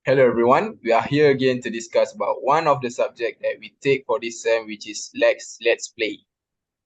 Hello everyone, we are here again to discuss about one of the subject that we take for this sem, which is Let's Play.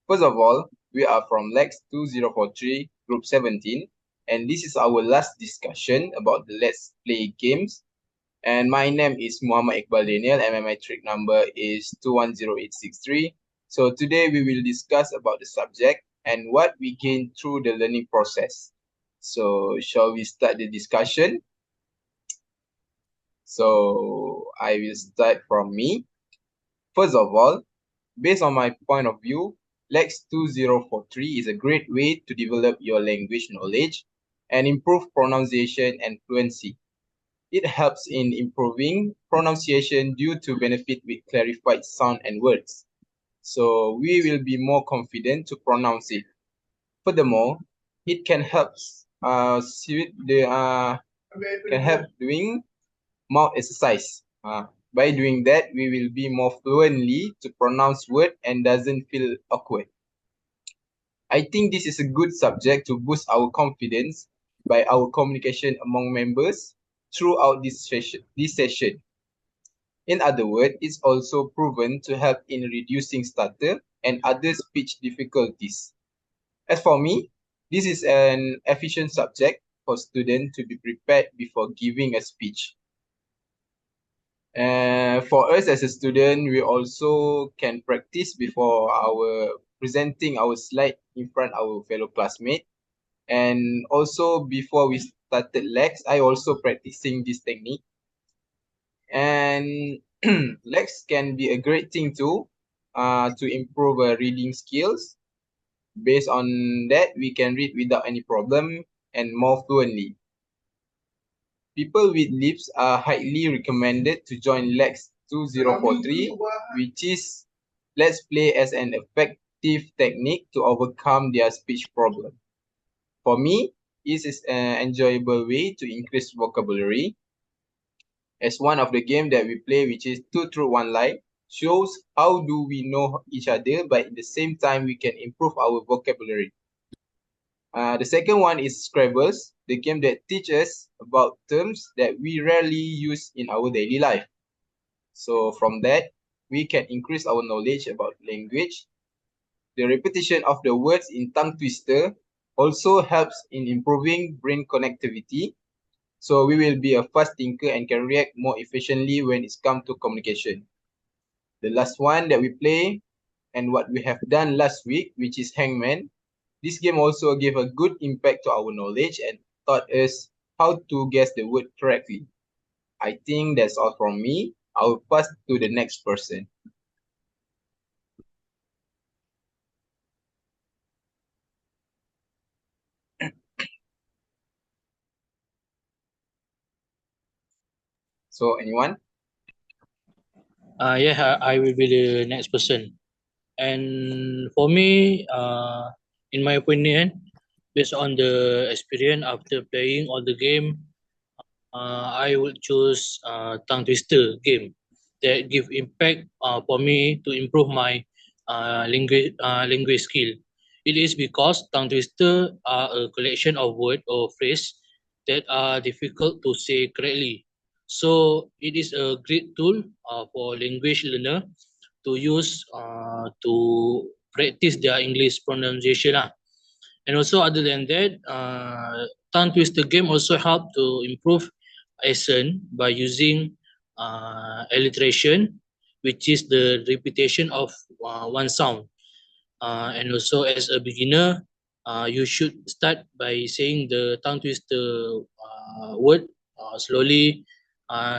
First of all, we are from Lex 2043, Group 17, and this is our last discussion about the Let's Play games. And my name is Muhammad Iqbal Daniel, and my metric number is 210863. So today we will discuss about the subject and what we gain through the learning process. So shall we start the discussion? So I will start from me. First of all, based on my point of view, Lex 2043 is a great way to develop your language knowledge and improve pronunciation and fluency. It helps in improving pronunciation due to benefit with clarified sound and words. So we will be more confident to pronounce it. Furthermore, it can help doing mouth exercise. By doing that, we will be more fluently to pronounce word and doesn't feel awkward. I think this is a good subject to boost our confidence by our communication among members throughout this session. In other words, it's also proven to help in reducing stutter and other speech difficulties. As for me, this is an efficient subject for students to be prepared before giving a speech. For us as a student, we also can practice before presenting our slide in front of our fellow classmates. And also before we started Lex, I also practicing this technique. And Lex can be a great thing too, to improve reading skills. Based on that, we can read without any problem and more fluently. People with lips are highly recommended to join Lex 2043, which is Let's Play as an effective technique to overcome their speech problem. For me, this is an enjoyable way to increase vocabulary. As one of the game that we play, which is Two Truth One Lie, shows how do we know each other, but at the same time we can improve our vocabulary. The second one is Scrabbles, the game that teaches about terms that we rarely use in our daily life. So from that, we can increase our knowledge about language. The repetition of the words in tongue twister also helps in improving brain connectivity. So we will be a fast thinker and can react more efficiently when it's come to communication. The last one that we play and what we have done last week, which is Hangman. This game also gave a good impact to our knowledge and taught us how to guess the word correctly. I think that's all from me. I will pass to the next person. So anyone? Yeah, I will be the next person. And for me, in my opinion, based on the experience after playing all the game, I would choose tongue twister game that give impact for me to improve my language skill. It is because tongue twister are a collection of word or phrase that are difficult to say correctly. So it is a great tool for language learner to use to practice their English pronunciation lah. And also other than that, tongue twister game also help to improve accent by using alliteration, which is the repetition of one sound. And also as a beginner, you should start by saying the tongue twister word slowly,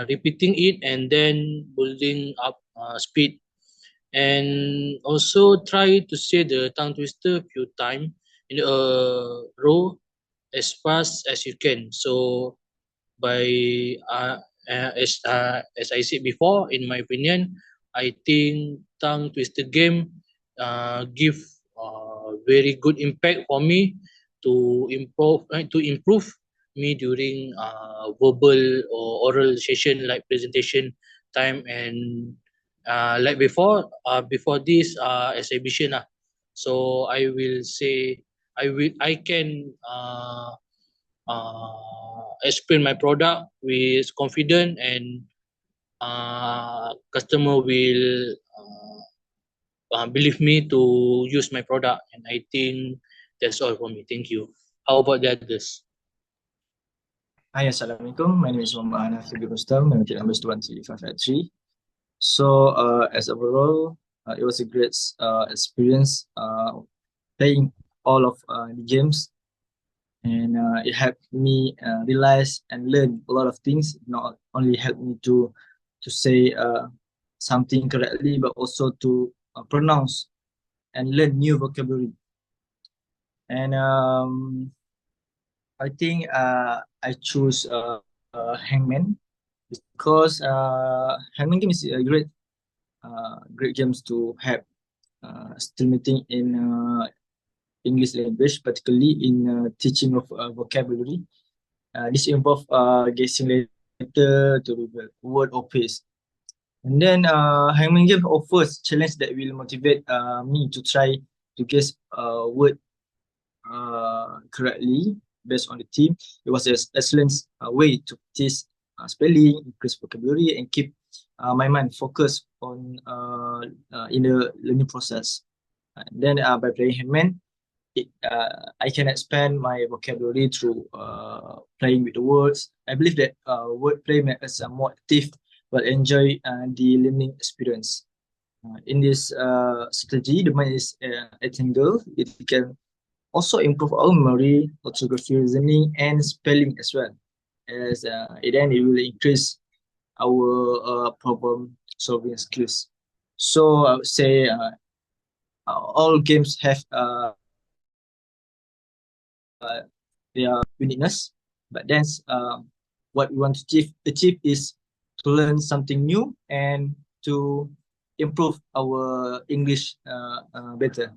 repeating it, and then building up speed. And also try to say the tongue twister few times in a row as fast as you can. So by as I said before, in my opinion, I think tongue twister game give very good impact for me to improve me during verbal or oral session like presentation time and like before this exhibition so I will say I can explain my product with confident, and customer will believe me to use my product. And I think that's all for me. Thank you. How about the others? Hi, Assalamualaikum. My name is Muhammad Hanafi bin Rustam, my ticket number is 21353. So, as overall, it was a great experience playing all of the games, and it helped me realize and learn a lot of things. Not only helped me to say something correctly, but also to pronounce and learn new vocabulary. And I think I choose Hangman because Hangman game is a great games to have stimulating in English language, particularly in teaching of vocabulary. This involve guessing letter to the word or phrase. And then Hangman game offers challenge that will motivate me to try to guess word correctly based on the theme. It was an excellent way to practice spelling, increase vocabulary, and keep my mind focused on in the learning process. And then by playing Hangman, I can expand my vocabulary through playing with the words. I believe that wordplay makes us more active but enjoy the learning experience. In this strategy, the mind is at angle. It can also improve our memory, orthography, reasoning, and spelling as well. As it will increase our problem solving skills. So I would say all games have their uniqueness, but then what we want to achieve is to learn something new and to improve our English better.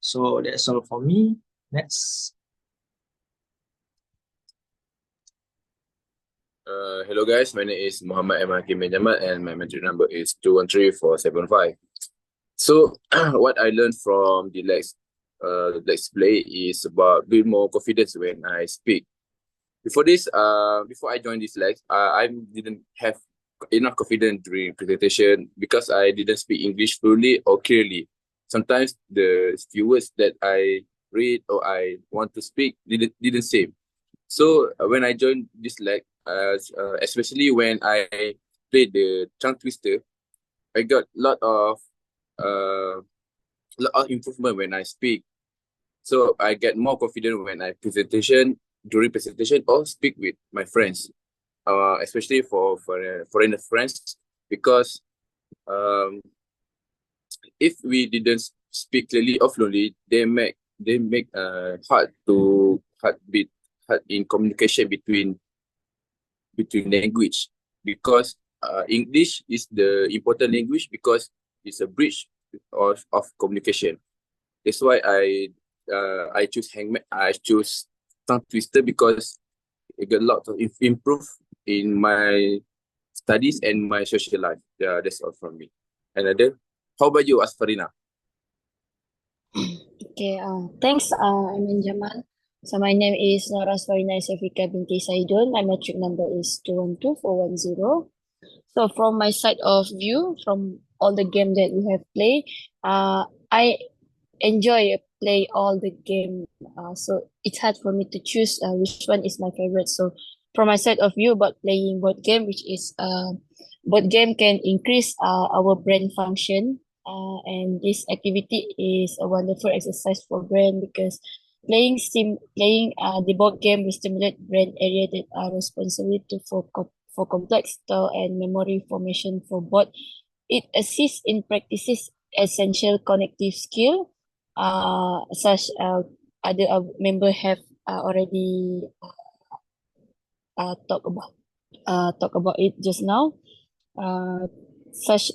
So that's all for me. Next. Hello guys, my name is Muhammad M. Hakim bin Jamal and my metric number is 213475. So what I learned from the Let's Play is about build more confidence when I speak. Before this, before I joined this Lex, I didn't have enough confidence during presentation because I didn't speak English fluently or clearly. Sometimes the few words that I read or I want to speak didn't say. So when I joined this Lex, especially when I played the tongue twister, I got lot of improvement when I speak. So I get more confident when I during presentation or speak with my friends, especially for foreigner friends, because if we didn't speak clearly or fluently, they make hard in communication between language, because English is the important language because it's a bridge of communication. That's why I choose Hangman. I choose tongue twister because it got a lot of improve in my studies and my social life. Yeah, that's all from me. Another, how about you, Asfarina? Okay, thanks, I'm Jamal. So my name is Noras Farina Safika binti Saidun. My metric number is 212410. So from my side of view, from all the game that we have played, I enjoy play all the game. So it's hard for me to choose which one is my favorite. So from my side of view about playing board game, which is board game can increase our brain function. And this activity is a wonderful exercise for brain because playing the board game will stimulate brain area that are responsible for complex thought and memory formation for both. It assists in practices essential cognitive skill, such other member have already talk about it just now. Such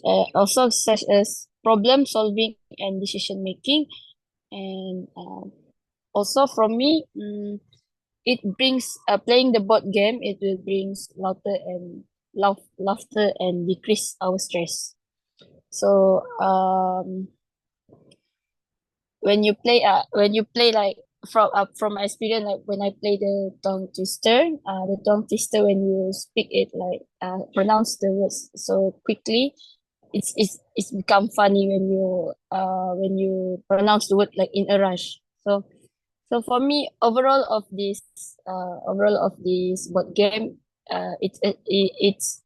as problem solving and decision making, and also from me, it brings playing the board game. It will brings laughter and decrease our stress. So when you play like from my experience, like when I play the tongue twister, when you speak it like pronounce the words so quickly, it's become funny when you pronounce the word like in a rush. So for me, overall of this board game, it's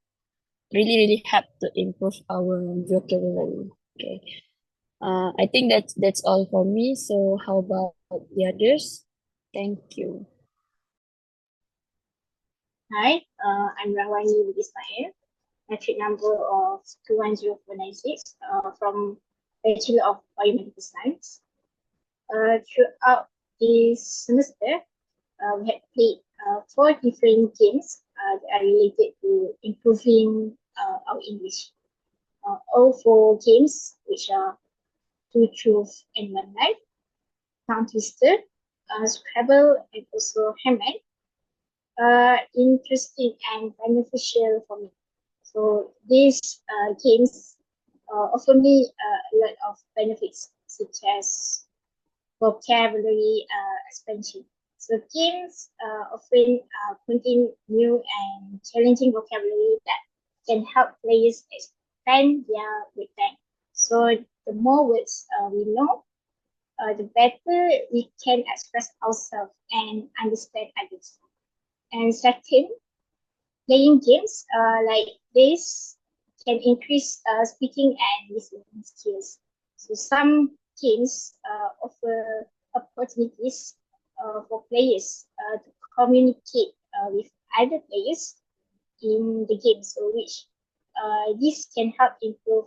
really helped to improve our vocabulary. Okay. I think that's all for me. So how about the others? Thank you. Hi, I'm Rahwani Ismail, metric number of 210496 from Bachelor of Biomedical Science. Throughout this semester, we had played 4 different games that are related to improving our English. All 4 games, which are Two Truth and One Lie, Tongue Twister, Scrabble, and also Hammer, interesting and beneficial for me. So these games offer me a lot of benefits, such as vocabulary expansion. So games often contain new and challenging vocabulary that can help players expand their word bank. So the more words we know, the better we can express ourselves and understand others. And second, playing games like this can increase speaking and listening skills. So some games offer opportunities for players to communicate with other players in the game, so which this can help improve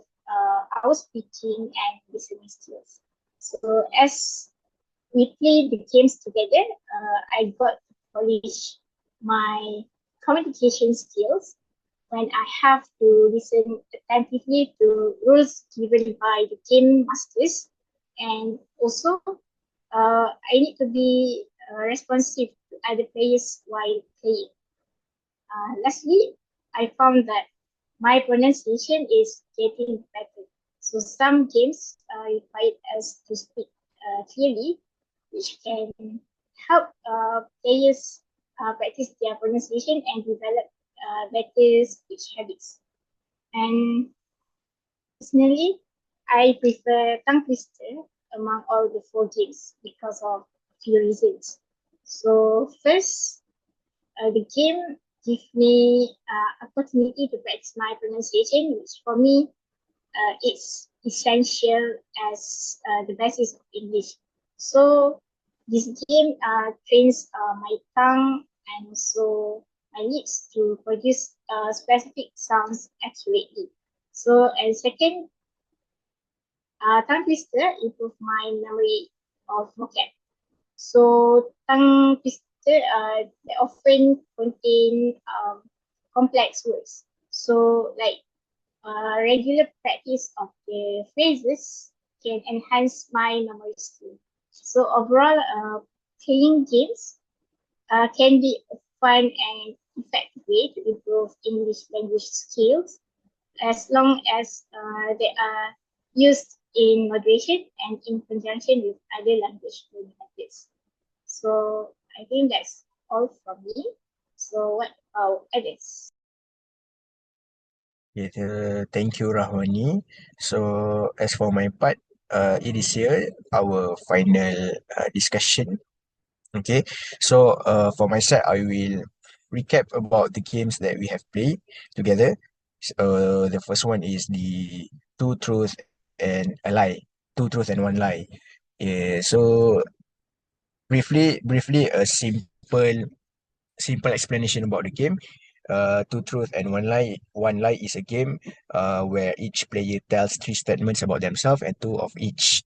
our speaking and listening skills. So as we play the games together, I got to polish my communication skills when I have to listen attentively to rules given by the game masters, and also I need to be responsive to other players while playing. Lastly, I found that my pronunciation is getting better. So some games require us to speak clearly, which can help players practice their pronunciation and develop better speech habits. And personally, I prefer Tongue Twister among all the 4 games because of a few reasons. So first, the game gives me opportunity to practice my pronunciation, which for me it's essential as the basis of English. So this game trains my tongue and also my lips to produce specific sounds accurately. So, and second, Tongue Twister improve my memory of vocab. So tongue twister they often contain complex words. So like regular practice of the phrases can enhance my memory skill. So overall, playing games can be a fun and effective way to improve English language skills as long as they are used in moderation and in conjunction with other language learning methods. So I think that's all from me. So what about others? Yes, thank you, Rahwani. So as for my part, it is here our final discussion. Okay, so for my side, I will recap about the games that we have played together. The first one is the Two Truth and a Lie, Two Truth and One Lie. Yeah, so briefly, a simple explanation about the game. Two truth and one lie. One lie is a game where each player tells 3 statements about themselves, and two of which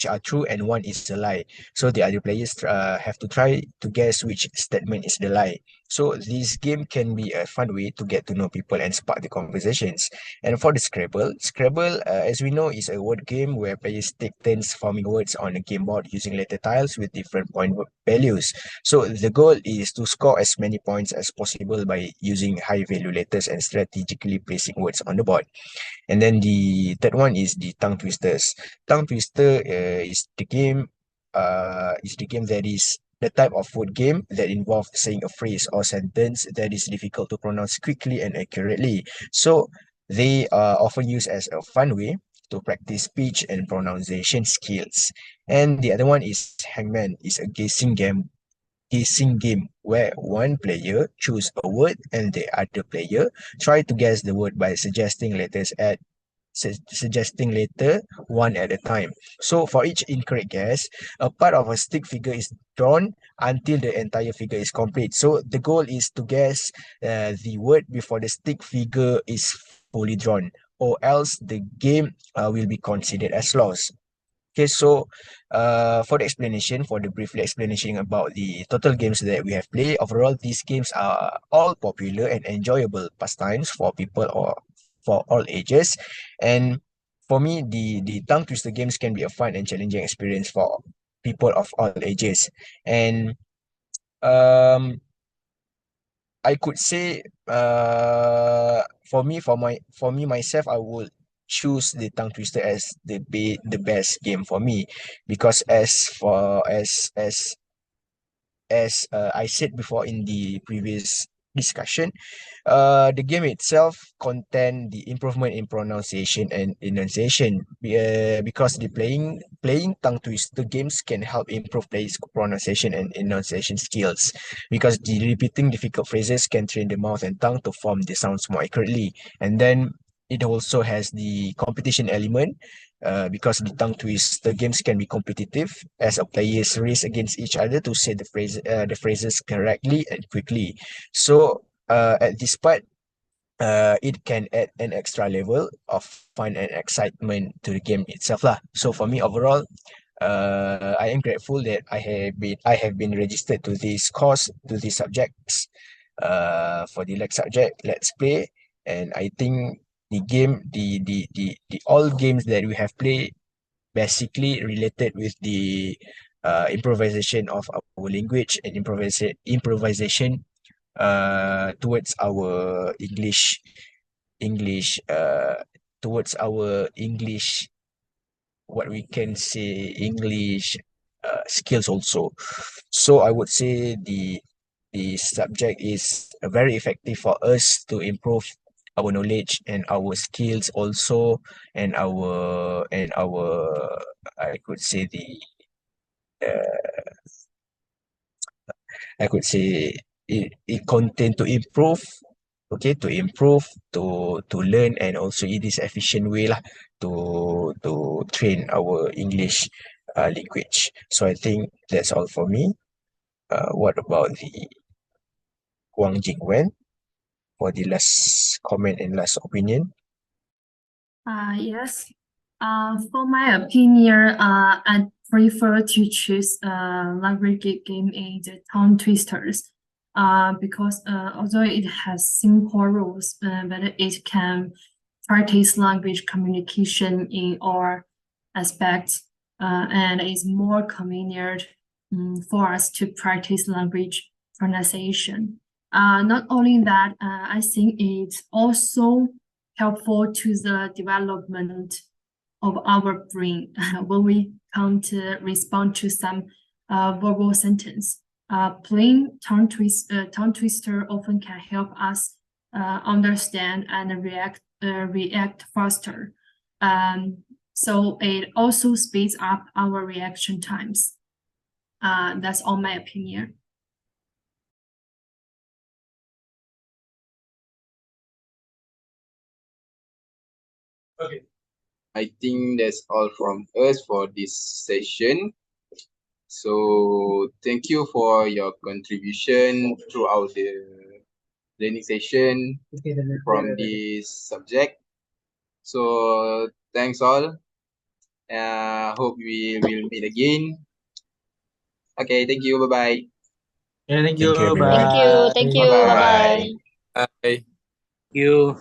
are true and one is a lie. So the other players have to try to guess which statement is the lie. So this game can be a fun way to get to know people and spark the conversations. And for the Scrabble, as we know, is a word game where players take turns forming words on a game board using letter tiles with different point values. So the goal is to score as many points as possible by using high value letters and strategically placing words on the board. And then the third one is the tongue twisters. Tongue twister is the game is the game that is the type of word game that involves saying a phrase or sentence that is difficult to pronounce quickly and accurately. So they are often used as a fun way to practice speech and pronunciation skills. And the other one is Hangman, is a guessing game where one player choose a word and the other player try to guess the word by suggesting letter one at a time. So for each incorrect guess, a part of a stick figure is drawn until the entire figure is complete. So the goal is to guess the word before the stick figure is fully drawn, or else the game will be considered as lost. Okay, so for the briefly explanation about the total games that we have played, overall these games are all popular and enjoyable pastimes for people or for all ages. And for me, the tongue twister games can be a fun and challenging experience for people of all ages. And um I could say for me myself, I would choose the tongue twister as the best game for me, because as I said before in the previous discussion, the game itself contain the improvement in pronunciation and enunciation, because the playing tongue twister games can help improve players' pronunciation and enunciation skills, because the repeating difficult phrases can train the mouth and tongue to form the sounds more accurately. And then it also has the competition element, because the tongue twister games can be competitive as a players race against each other to say the phrases correctly and quickly. So at this part, it can add an extra level of fun and excitement to the game itself lah. So for me overall, I am grateful that I have been registered to this course, to these subjects, for the next subject, let's play. And I think the all games that we have played basically related with the improvisation of our language and improvisation towards our English towards our English, what we can say, English skills also. So I would say the subject is very effective for us to improve our knowledge and our skills also, and our I could say uh, I could say it content to improve, okay, to learn, and also it is efficient way lah to train our English language. So I think that's all for me. What about the Wang Jingwen for the last comment and last opinion? Yes. For my opinion, I prefer to choose language game in the tongue twisters. Because although it has simple rules, but it can practice language communication in all aspects, and is more convenient for us to practice language pronunciation. Not only that, I think it's also helpful to the development of our brain when we come to respond to some verbal sentence. Playing tongue twister often can help us understand and react faster. So it also speeds up our reaction times. That's all my opinion. Okay. I think that's all from us for this session. So thank you for your contribution throughout the learning session from this subject. So thanks all. Hope we will meet again. Okay, thank you. Bye-bye. Yeah, thank you. Thank you, everyone. Bye. Thank you. Bye-bye. Bye-bye. Bye. You.